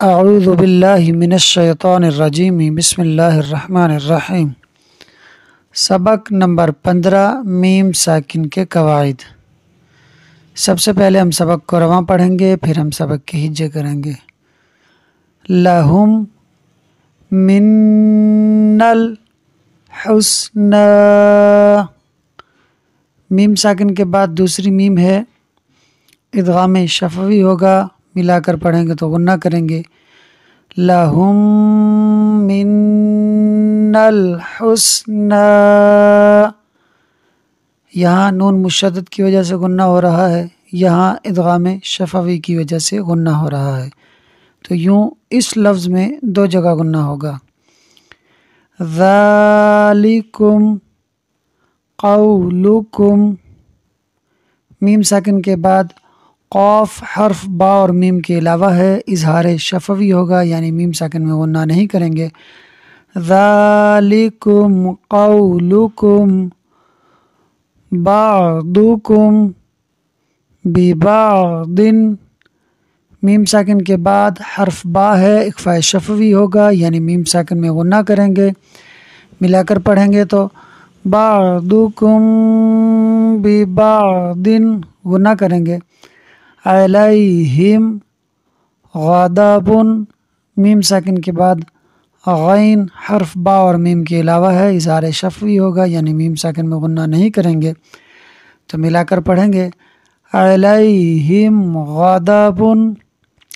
اعوذ باللہ من الشیطان الرجیم بسم اللہ الرحمن الرحیم۔ سبق نمبر 15 میم ساکن کے قواعد۔ سب سے پہلے ہم سبق کو رواں پڑھیں گے، پھر ہم سبق کے ہجے کریں گے۔ لہم من الحسن، میم ساکن کے بعد دوسری میم ہے، ادغام شفوی ہوگا، ملا کر پڑھیں گے تو غنہ کریں گے۔ لہم من الحسن، یہاں نون مشدد کی وجہ سے غنہ ہو رہا ہے، یہاں ادغام شفوی کی وجہ سے غنہ ہو رہا ہے، تو یوں اس لفظ میں دو جگہ غنہ ہوگا۔ ذالکم قولکم، میم ساکن کے بعد قاف حرف با اور میم کے علاوہ ہے، اظہار شفوی ہوگا، یعنی میم ساکن میں غنہ نہیں کریں گے۔ ذالکم قولکم بعضکم ببعض، میم ساکن کے بعد حرف با ہے، اخفاء شفوی ہوگا، یعنی میم ساکن میں غنہ کریں گے، ملا کر پڑھیں گے تو بعضکم ببعض غنہ کریں گے۔ علیہم غضب، میم ساکن کے بعد غین حرف با اور میم کے علاوہ ہے، اظہار شفوی ہوگا، یعنی میم ساکن میں غنہ نہیں کریں گے، تو ملا کر پڑھیں گے علیہم غضب۔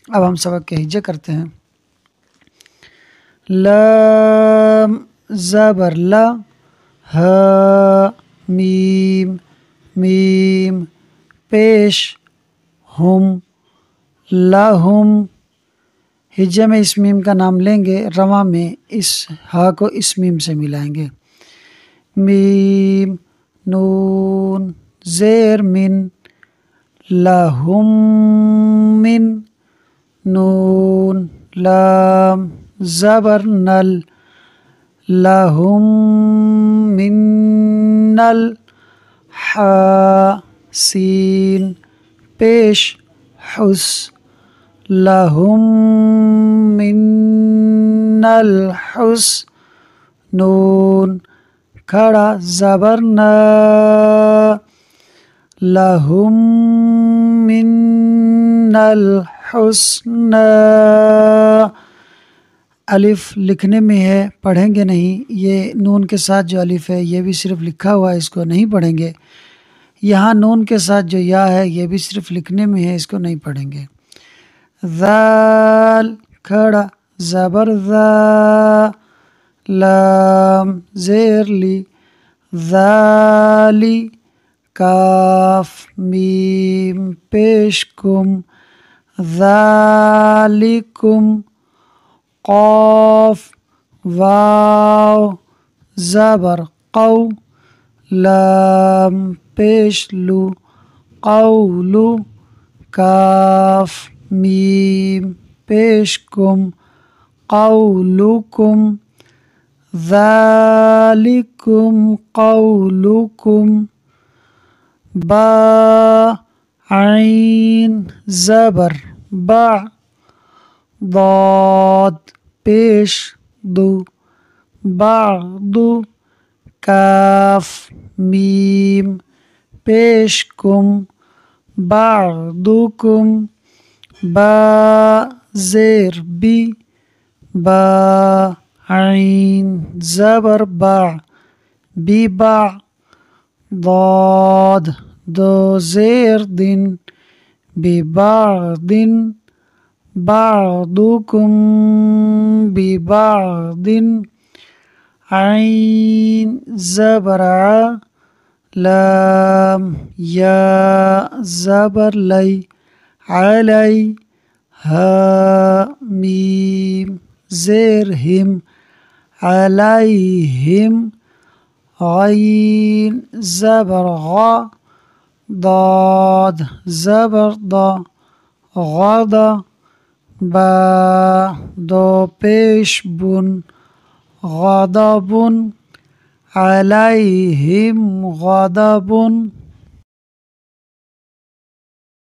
اب ہم سبق کے ہجے کرتے ہیں۔ لام زبر لا، ہا میم میم پیش ہم لہم، ہجے میں اس میم کا نام لیں گے، رواں میں اس ہا کو اس میم سے ملائیں گے۔ میم نون زیر من، لہم من، نون لام زبر نل، لہم من الحا سین پیش حس، لہم من الحسن، نون کھڑا زبر نا، لہم من الحسن، الف لکھنے میں ہے، پڑھیں گے نہیں، یہ نون کے ساتھ جو الف ہے یہ بھی صرف لکھا ہوا ہے، اس کو نہیں پڑھیں گے۔ یہاں نون کے ساتھ جو یا ہے یہ بھی صرف لکھنے میں ہے، اس کو نہیں پڑھیں گے۔ ذال کھڑا زبر ذا، لام زیر لی، ذالی کاف میم پیش کم، ذالکم قاف واو زبر قو، لام پیش لو، قولو کاف میم پیش کم، قولکم، ذالکم قولکم، با عین زبر با، ضاد پیش دو، بعض کاف میم پیش کم، بعضکم، با زیر بی، با عین زبر با، بی با، ضاد دو زیر دن، بی بعض، بعضکم بی بعض، عین زبر ع، لام یا زبر لی، علی، ہا میم زیر ہم، علیہم، غین زبر غا، ضاد زبر ضا، غضا، با دو پیش بن، غضب، علیہم غضب،